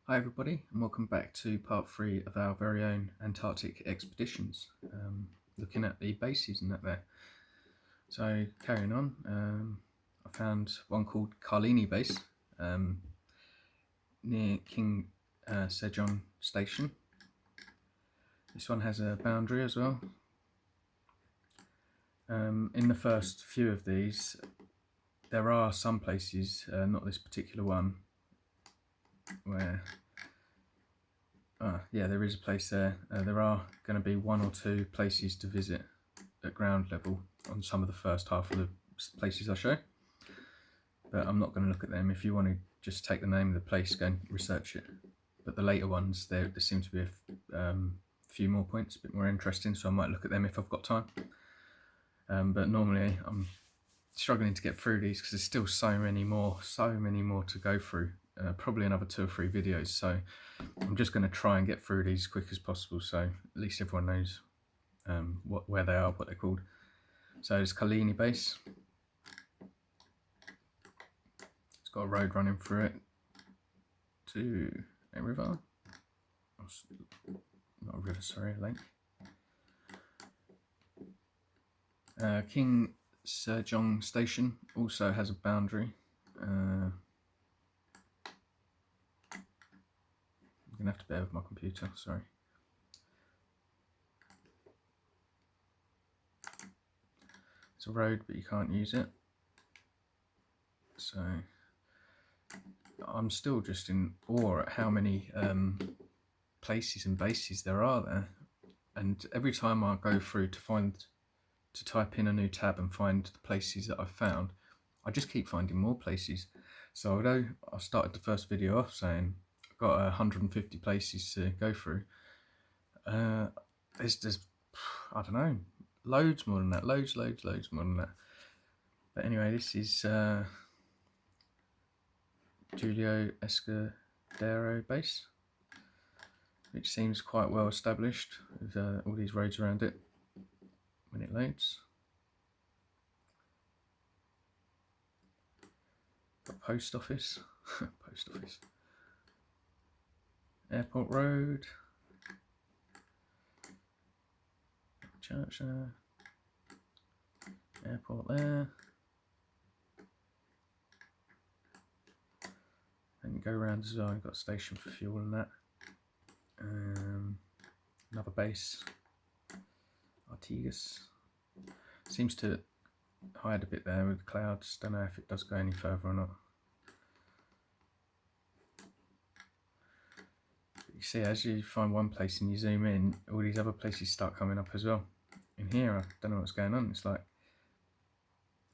Hi everybody, and welcome back to part 3 of our very own Antarctic expeditions, looking at the bases and that there. So carrying on, I found one called Carlini Base near King Sejong Station. This one has a boundary as well. In the first few of these, there are some places, not this particular one, where yeah, there is a place there. There are going to be one or two places to visit at ground level on some of the first half of the places I show, but I'm not going to look at them. If you want to just take the name of the place, go and research it. But the later ones, there seem to be a few more points, a bit more interesting, so I might look at them if I've got time. But normally I'm struggling to get through these because there's still so many more to go through. Probably another 2 or 3 videos, so I'm just going to try and get through these as quick as possible, so at least everyone knows where they are, what they're called. So it's Carlini Base. It's got a road running through it to a river. Not a river, sorry, a lake. King Sejong Station also has a boundary. I'm going to have to bear with my computer, sorry. It's a road, but you can't use it. So I'm still just in awe at how many places and bases there are there. And every time I go through to type in a new tab and find the places that I've found, I just keep finding more places. So although I started the first video off saying I've got 150 places to go through, there's I don't know, loads more than that, loads more than that. But anyway, this is Julio Escudero base, which seems quite well established with all these roads around it when it loads. Got post office, post office, airport road, church there, airport there. Then you go around as well, you've got a station for fuel and that. Another base, Artigas. Seems to hide a bit there with the clouds, don't know if it does go any further or not. You see, as you find one place and you zoom in, all these other places start coming up as well. In here, I don't know what's going on. It's like,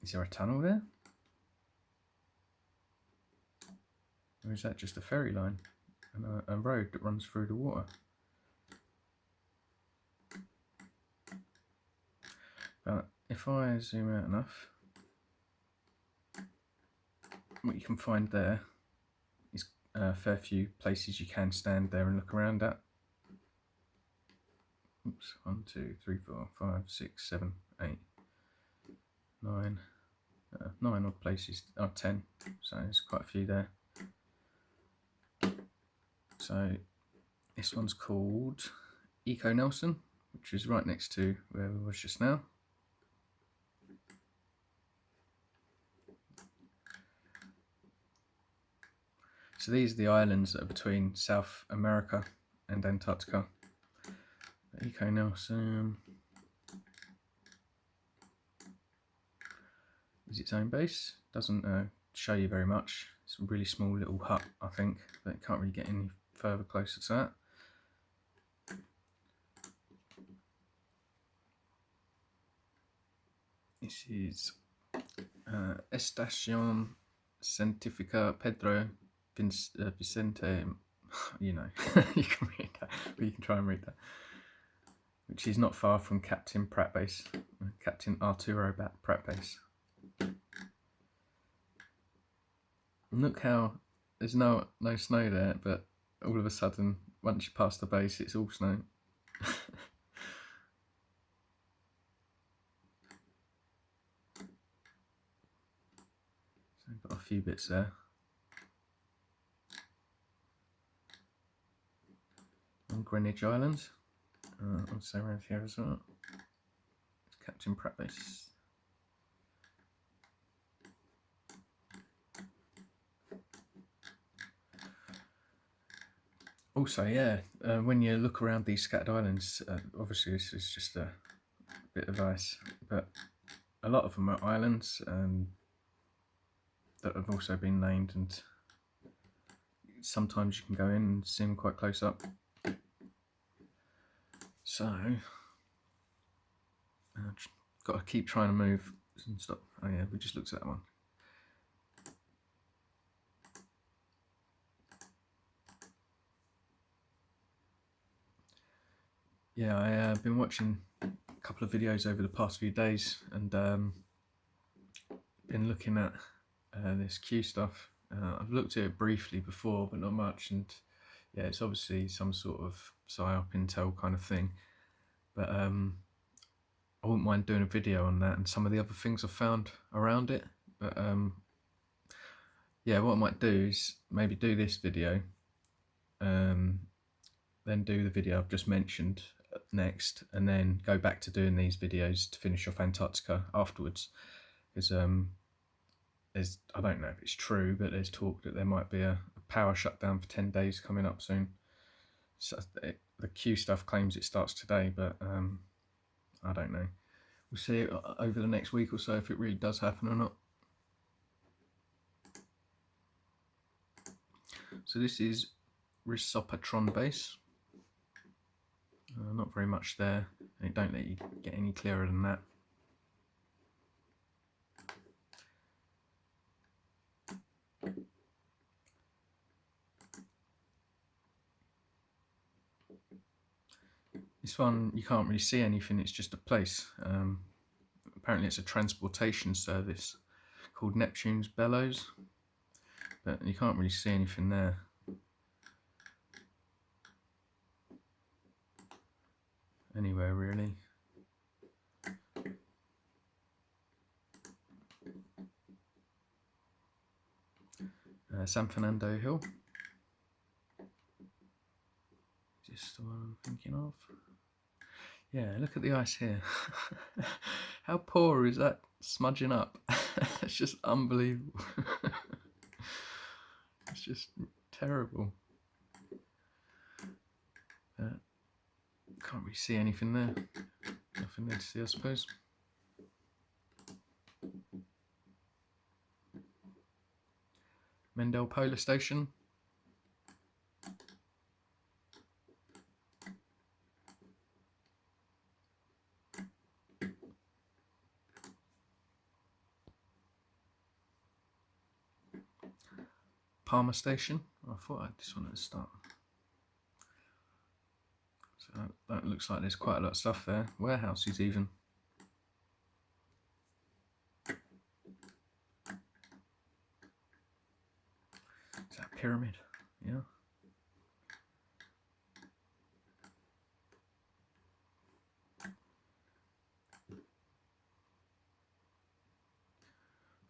is there a tunnel there? Or is that just a ferry line and a road that runs through the water? But if I zoom out enough, what you can find there is a fair few places you can stand there and look around at. Oops, 1, 2, 3, 4, 5, 6, 7, 8, 9, 9 odd places, 10, so there's quite a few there. So this one's called Eco Nelson, which is right next to where we was just now. So these are the islands that are between South America and Antarctica. Eco Nelson is its own base. Doesn't show you very much. It's a really small little hut, I think, but it can't really get any further closer to that. This is Estación Científica Pedro Vicente, you know, you can read that, but you can try and read that. Which is not far from Captain Pratt Base, Captain Arturo Pratt Base. And look how there's no snow there, but all of a sudden, once you pass the base, it's all snow. So I've got a few bits there. on Greenwich Island. I'll say around here as well. It's Captain Pratt Base. Also, yeah, when you look around these scattered islands, obviously this is just a bit of ice, but a lot of them are islands that have also been named, and sometimes you can go in and see them quite close up. So, got to keep trying to move and stop. Oh yeah, we just looked at that one. Yeah, I've been watching a couple of videos over the past few days, and been looking at this Q stuff. I've looked at it briefly before, but not much, and yeah, it's obviously some sort of PSYOP intel kind of thing, but I wouldn't mind doing a video on that and some of the other things I've found around it. But yeah, what I might do is maybe do this video, then do the video I've just mentioned next, and then go back to doing these videos to finish off Antarctica afterwards. Because I don't know if it's true, but there's talk that there might be a power shutdown for 10 days coming up soon. So the Q stuff claims it starts today, but I don't know. We'll see over the next week or so if it really does happen or not. So this is Risopatron base. Not very much there, and it don't let you get any clearer than that. This one, you can't really see anything, it's just a place. Apparently it's a transportation service called Neptune's Bellows, but you can't really see anything there. Anywhere really. San Fernando Hill. Just the one I'm thinking of. Yeah, look at the ice here. How poor is that smudging up? It's just unbelievable. It's just terrible. Can't really see anything there. Nothing there to see, I suppose. Mendel Polar Station. Palmer Station. I thought I had this one at the start. So that looks like there's quite a lot of stuff there. Warehouses even. Is that a pyramid? Yeah.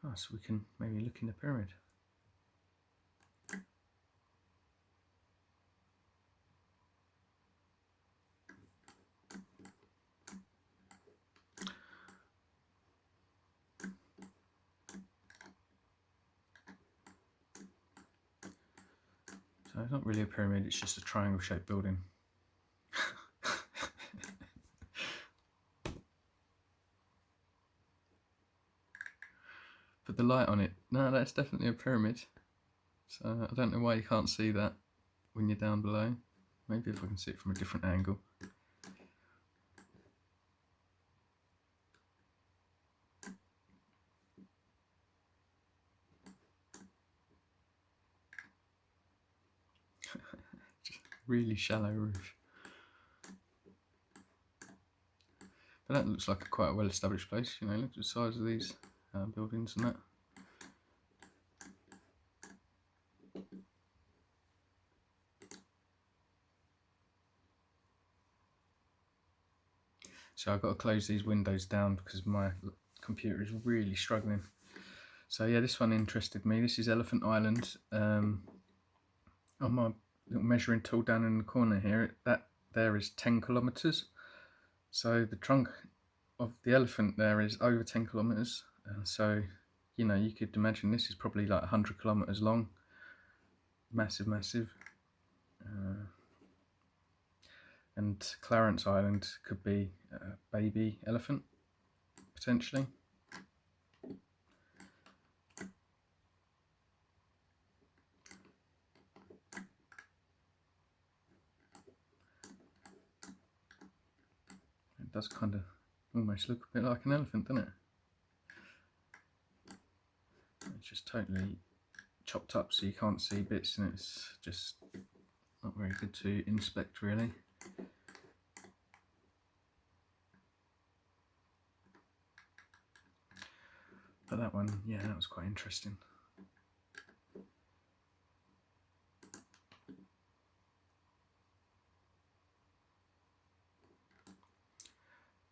Oh, so we can maybe look in the pyramid. So it's not really a pyramid, it's just a triangle shaped building. Put the light on it. No, that's definitely a pyramid. So I don't know why you can't see that when you're down below. Maybe if I can see it from a different angle. Just really shallow roof. But that looks like quite a well-established place. You know, look at the size of these buildings and that. So I've got to close these windows down because my computer is really struggling. So yeah, this one interested me. This is Elephant Island. On my little measuring tool down in the corner here, that there is 10 kilometers. So the trunk of the elephant there is over 10 kilometers. So, you know, you could imagine this is probably like 100 kilometers long. Massive, massive. And Clarence Island could be a baby elephant, potentially. It does kind of almost look a bit like an elephant, doesn't it? It's just totally chopped up so you can't see bits, and it's just not very good to inspect, really. But that one, yeah, that was quite interesting.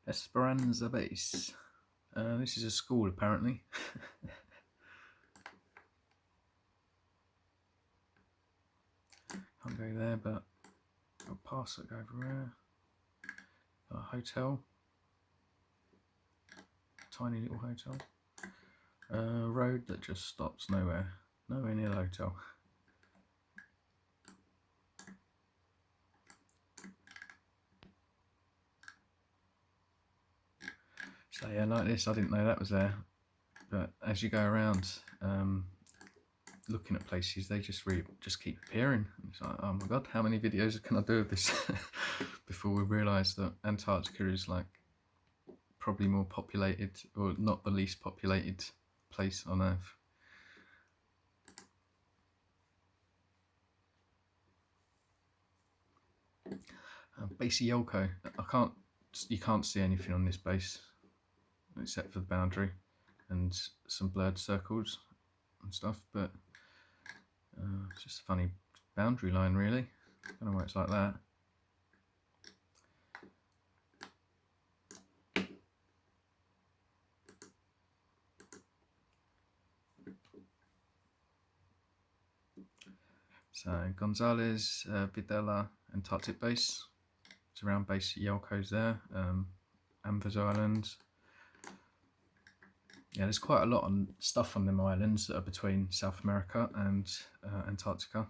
Esperanza Base. This is a school, apparently. Can't go there, but I'll pass it over there. A hotel. Tiny little hotel. Road that just stops nowhere. Nowhere near the hotel. So yeah, like this, I didn't know that was there. But as you go around looking at places, they just keep appearing. It's like, oh my god, how many videos can I do of this before we realise that Antarctica is like probably more populated, or not the least populated place on Earth. Base Yelko. You can't see anything on this base except for the boundary and some blurred circles and stuff, but it's just a funny boundary line, really. I don't know why it's like that. So Gonzalez, Videla, Antarctic base. It's around base Yelko's there. Anvers Island. Yeah, there's quite a lot of stuff on them islands that are between South America and Antarctica.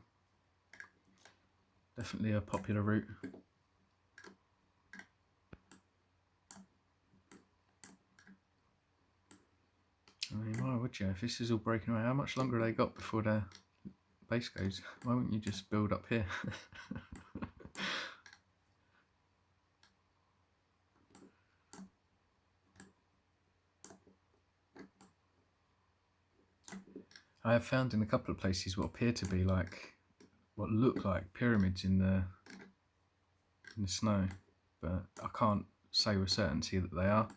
Definitely a popular route. I mean, why would you? If this is all breaking away, how much longer have they got before their base goes? Why wouldn't you just build up here? I have found in a couple of places what appear to be like, what look like pyramids in the snow, but I can't say with certainty that they are.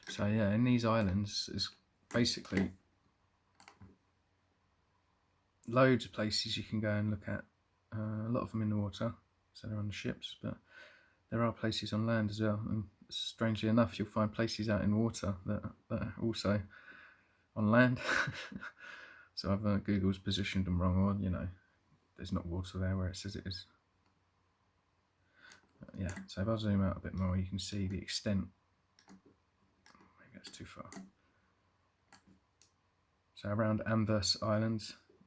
So yeah, in these islands, there's basically loads of places you can go and look at. A lot of them in the water, so they're on the ships, but there are places on land as well. And strangely enough, you'll find places out in water that are also on land. So either Google's positioned them wrong, or you know, there's not water there where it says it is. Yeah, so if I zoom out a bit more, you can see the extent. Maybe that's too far. So around Anvers Island,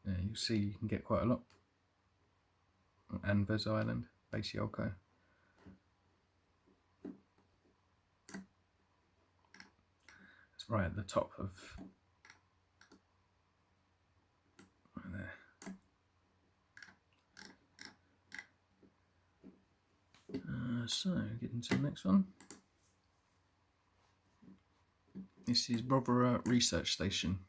yeah, you'll see you can get quite a lot. Anvers Island, base Yelko. It's right at the top of right there. So getting to the next one. This is Brovara Research Station.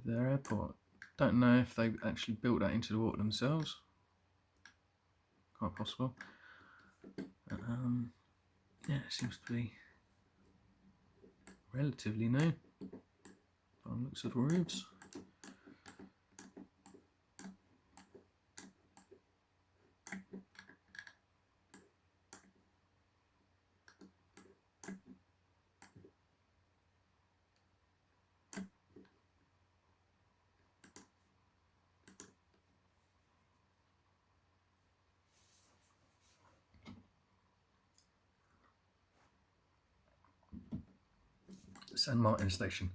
Their airport. Don't know if they actually built that into the water themselves. Quite possible. Yeah, it seems to be relatively new by the looks of the roofs. San Martin Station.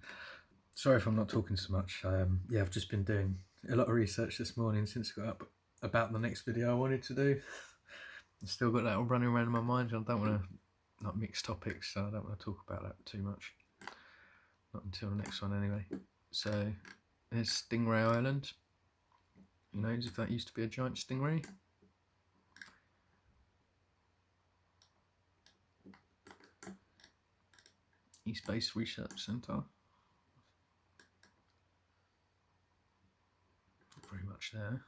Sorry if I'm not talking so much. Yeah, I've just been doing a lot of research this morning since I got up about the next video I wanted to do. I've still got that all running around in my mind. I don't want to not mix topics, so I don't want to talk about that too much. Not until the next one anyway. So there's Stingray Island. You know, as if that used to be a giant stingray. East Base Research Centre. Pretty much there.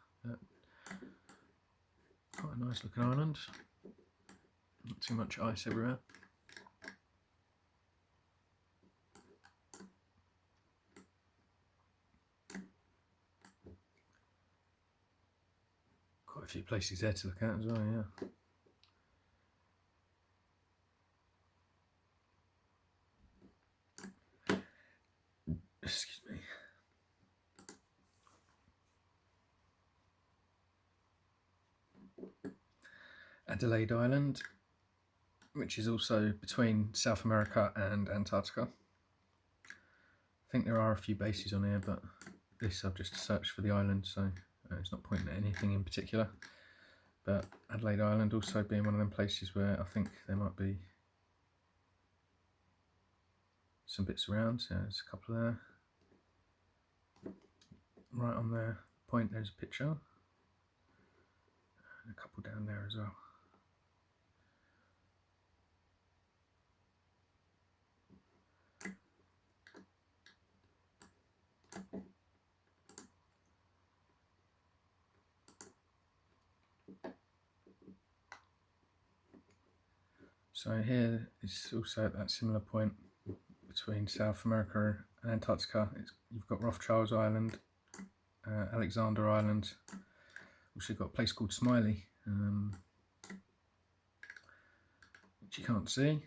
Quite a nice looking island. Not too much ice everywhere. Quite a few places there to look at as well, yeah. Excuse me. Adelaide Island, which is also between South America and Antarctica. I think there are a few bases on here, but this I've just searched for the island, so it's not pointing at anything in particular. But Adelaide Island also being one of them places where I think there might be some bits around. So there's a couple there. Right on the point there's a picture. And a couple down there as well. So here is also at that similar point between South America and Antarctica. You've got Rothschild's Island, Alexander Island. Also got a place called Smiley, which you can't see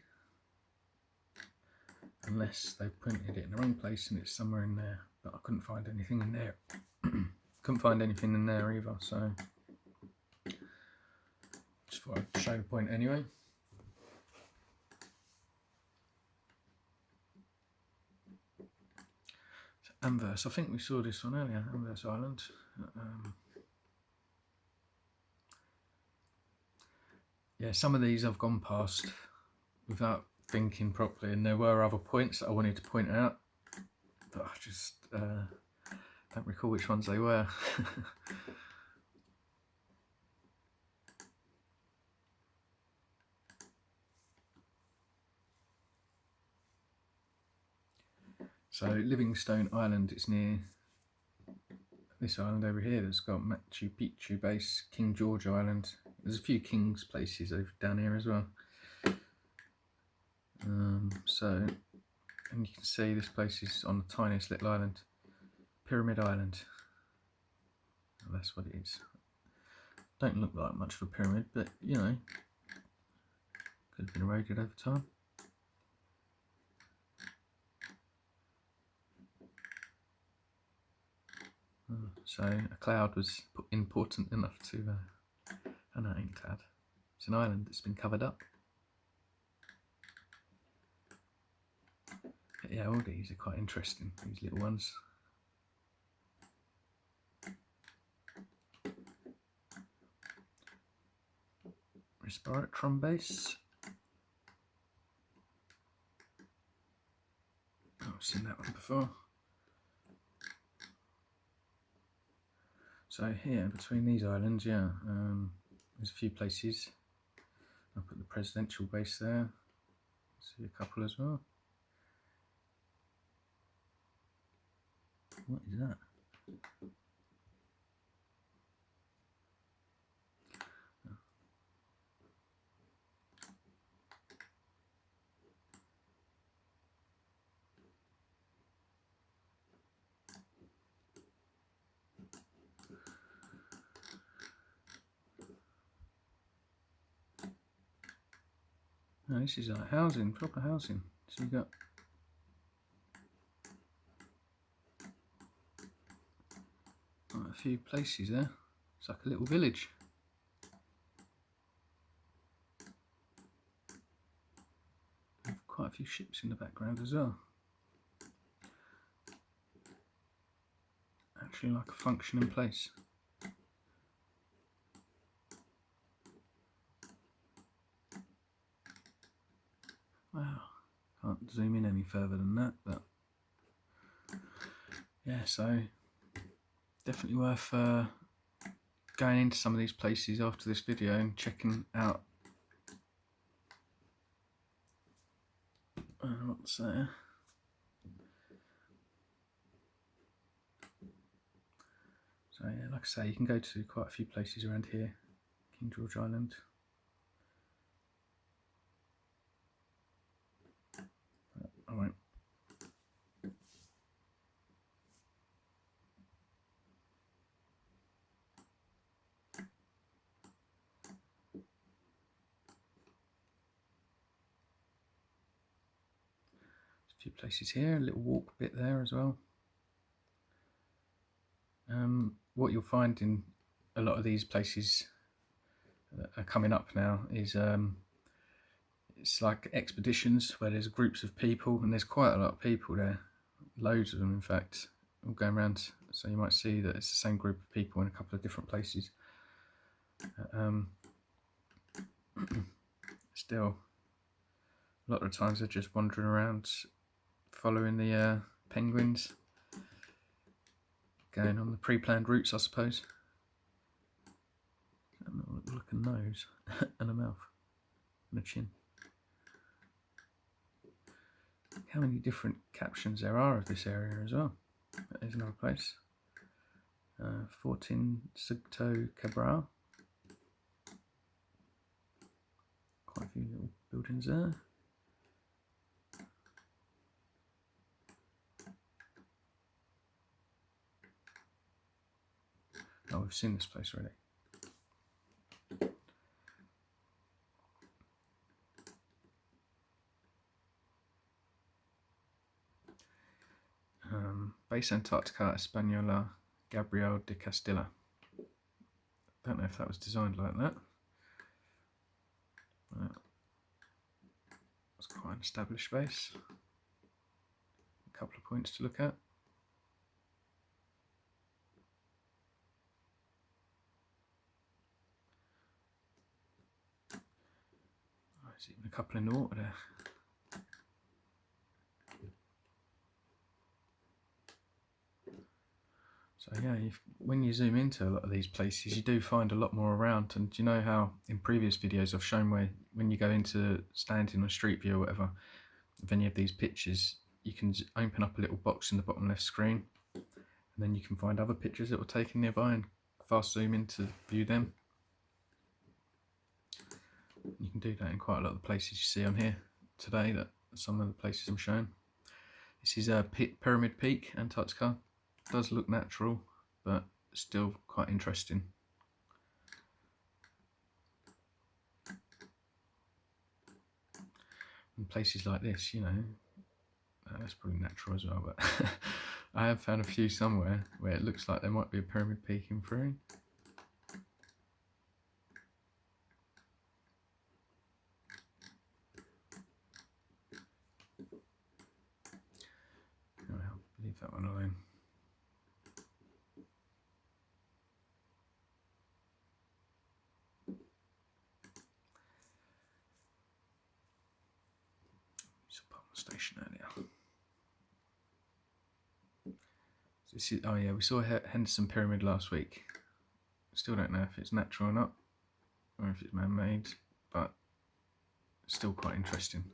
unless they printed it in the wrong place and it's somewhere in there. But I couldn't find anything in there. Couldn't find anything in there either. So just thought I'd show the point anyway. Anvers, I think we saw this one earlier, Anvers Island. Yeah, some of these I've gone past without thinking properly, and there were other points that I wanted to point out, but I just don't recall which ones they were. So Livingstone Island is near this island over here that's got Machu Picchu base, King George Island. There's a few King's places over down here as well. And you can see this place is on the tiniest little island, Pyramid Island. And that's what it is. Don't look like much of a pyramid, but you know, could have been eroded over time. So a cloud was important enough to, oh no, it ain't a cloud. It's an island that's been covered up. But yeah, all these are quite interesting, these little ones. Respiratron base. Oh, I've seen that one before. So here, between these islands, yeah, there's a few places. I'll put the presidential base there. See a couple as well. What is that? No, this is like housing, proper housing. So you've got quite a few places there. It's like a little village. With quite a few ships in the background as well. actually like a functioning place. Wow, can't zoom in any further than that, but yeah, so definitely worth going into some of these places after this video and checking out what's there. So yeah, like I say, you can go to quite a few places around here. King George Island. But I won't. A few places here, a little walk bit there as well. What you'll find in a lot of these places that are coming up now is it's like expeditions where there's groups of people, and there's quite a lot of people there, loads of them in fact, all going around. So you might see that it's the same group of people in a couple of different places. Still, a lot of the times they're just wandering around following the penguins, going on the pre-planned routes, I suppose. Look at a nose and a mouth and a chin. How many different captions there are of this area as well. There's another place. Fortin Sugto Cabral. Quite a few little buildings there. Oh, we've seen this place already. Base Antarctica Española Gabriel de Castilla. Don't know if that was designed like that. It's quite an established base. A couple of points to look at. Oh, there's even a couple in the water there. So yeah, when you zoom into a lot of these places, you do find a lot more around. And you know how in previous videos I've shown where when you go into standing on Street View or whatever, of any of these pictures, you can open up a little box in the bottom left screen, and then you can find other pictures that were taken nearby and fast zoom in to view them. You can do that in quite a lot of the places you see on here today, that some of the places I'm showing. This is Pyramid Peak, Antarctica. Does look natural, but still quite interesting. In places like this, you know, that's probably natural as well, but I have found a few somewhere where it looks like there might be a pyramid peak in through. I'll leave that one alone. Station earlier. So this is, oh yeah, we saw Henderson Pyramid last week. Still don't know if it's natural or not, or if it's man-made, but still quite interesting.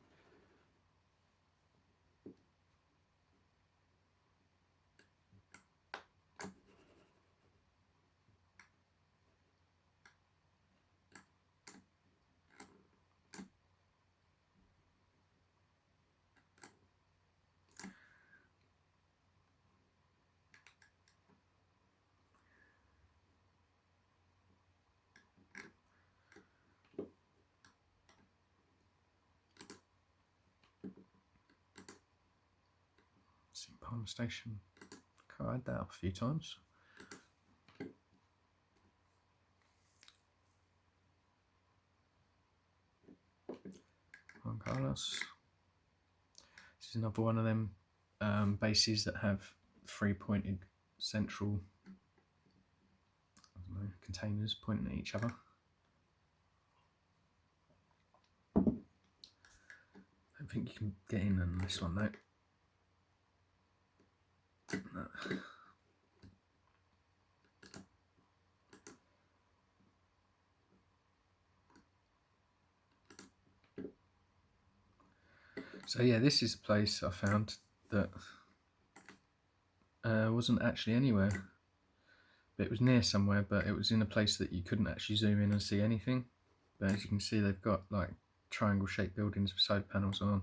Palmer Station. I've had that up a few times. Juan Carlos. This is another one of them bases that have 3 pointed central containers pointing at each other. I don't think you can get in on this one though. No. So yeah, this is a place I found that wasn't actually anywhere. It was near somewhere, but it was in a place that you couldn't actually zoom in and see anything. But as you can see, they've got like triangle shaped buildings with solar panels on,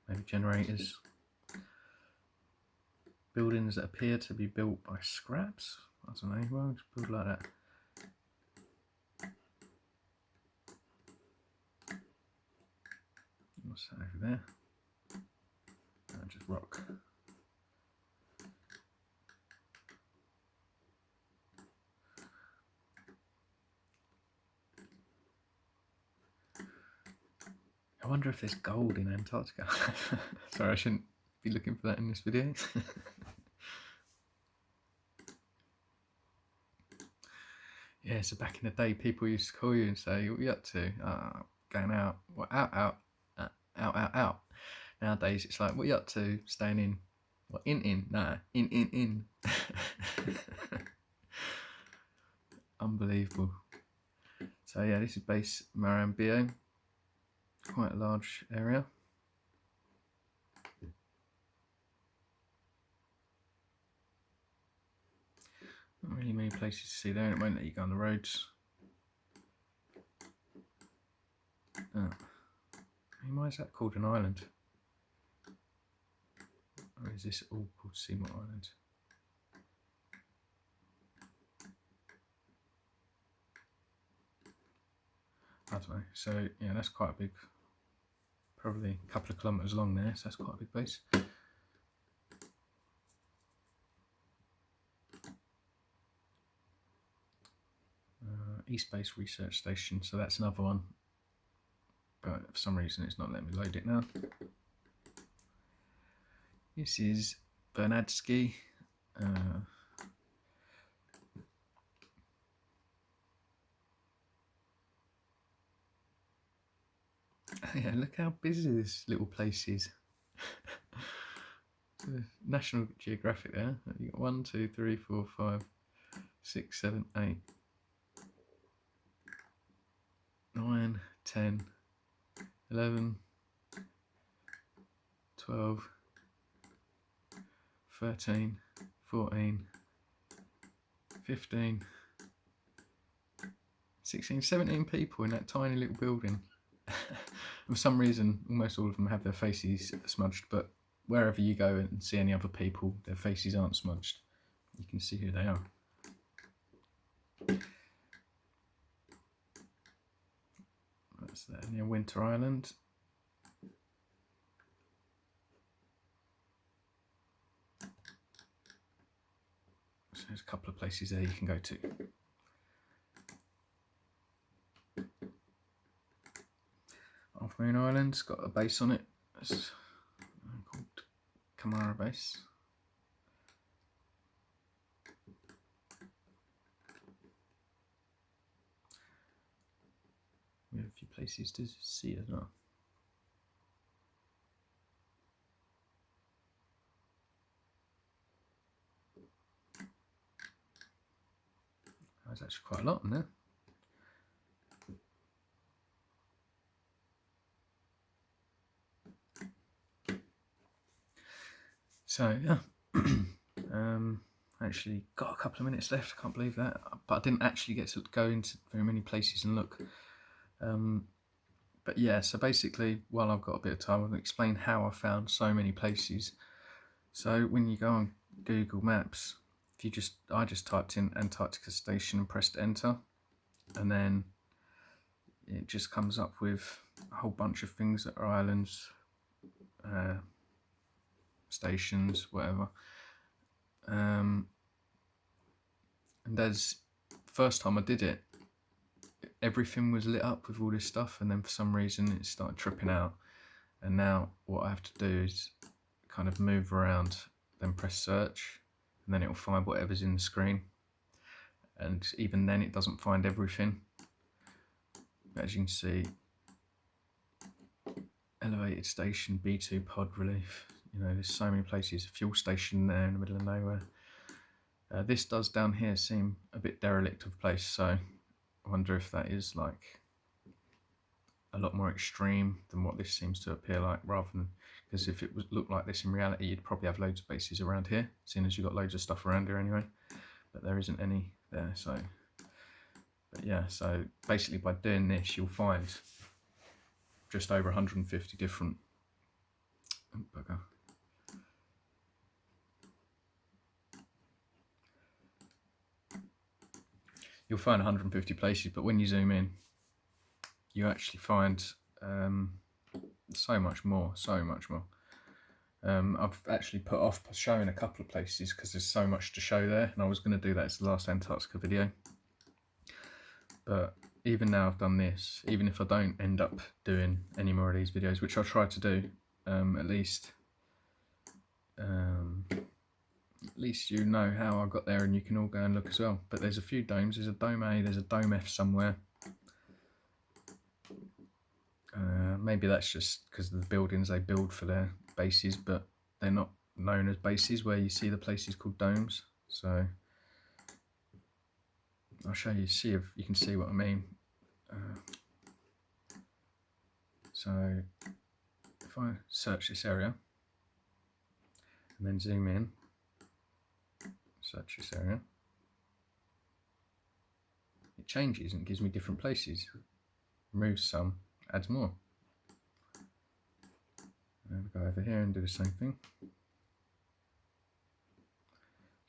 maybe generators. Buildings that appear to be built by scraps. I don't know, well, just build like that. What's that over there? Just rock. I wonder if there's gold in Antarctica. Sorry, I shouldn't be looking for that in this video. Yeah, so back in the day, people used to call you and say, "What are you up to?" Going out. What, out. Nowadays, it's like, "What are you up to?" Staying in. What, in? Nah, in. Unbelievable. So yeah, this is base Marambio. Quite a large area. Not really many places to see there, and it won't let you go on the roads. Oh. Why is that called an island? Or is this all called Seymour Island? I don't know. So yeah, that's quite a big, probably a couple of kilometres long there, so that's quite a big base. East Base Research Station, so that's another one, but for some reason it's not letting me load it now. This is Bernadski. Yeah, look how busy this little place is. National Geographic there. You got 1, 2, 3, 4, 5, 6, 7, 8, 9, 10, 11, 12, 13, 14, 15, 16, 17 people in that tiny little building. For some reason, almost all of them have their faces smudged, but wherever you go and see any other people, their faces aren't smudged. You can see who they are. That's there near Winter Island. So there's a couple of places there you can go to. Half Moon Island's got a base on it. It's called Kamara Base. We have a few places to see as well. There's actually quite a lot in there. So yeah, actually got a couple of minutes left. I can't believe that, but I didn't actually get to go into very many places and look. But yeah, so basically, while I've got a bit of time, I'll explain how I found so many places. So when you go on Google Maps, I just typed in Antarctica Station and pressed enter, and then it just comes up with a whole bunch of things that are islands, stations, whatever. And as first time I did it, everything was lit up with all this stuff, and then for some reason it started tripping out. And now what I have to do is kind of move around, then press search, and then it will find whatever's in the screen, and even then it doesn't find everything. But as you can see, elevated station, B2 pod relief, you know, there's so many places, a fuel station there in the middle of nowhere. This does down here seem a bit derelict of place, so I wonder if that is like a lot more extreme than what this seems to appear like, rather than, because if it looked like this in reality, you'd probably have loads of bases around here, seeing as you've got loads of stuff around here anyway, but there isn't any there. So, but yeah, so basically by doing this, you'll find just over 150 different, oh bugger. You'll find 150 places, but when you zoom in, you actually find so much more. I've actually put off showing a couple of places because there's so much to show there, and I was going to do that as the last Antarctica video. But even now I've done this, even if I don't end up doing any more of these videos, which I'll try to do, at least you know how I got there, and you can all go and look as well. But there's a few domes. There's a dome A, there's a dome F somewhere. Maybe that's just because of the buildings they build for their bases, but they're not known as bases where you see the places called domes. So I'll show you, see if you can see what I mean. So if I search this area and then zoom in, search this area, it changes and gives me different places, removes some, adds more. And we go over here and do the same thing. So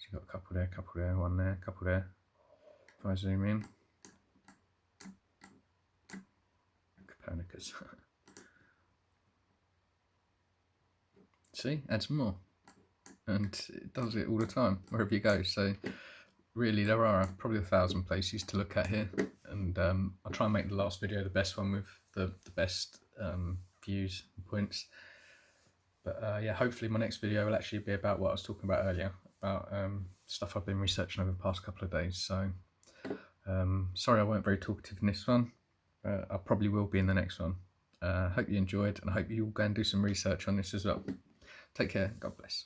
you've got a couple there, one there, a couple there. If I zoom in, Copernicus. See, adds more, and it does it all the time wherever you go. So really, there are probably 1,000 places to look at here, and I'll try and make the last video the best one with the best views and points. But yeah, hopefully my next video will actually be about what I was talking about earlier, about stuff I've been researching over the past couple of days. So sorry I weren't very talkative in this one, but I probably will be in the next one. Hope you enjoyed, and I hope you all go and do some research on this as well. Take care, God bless.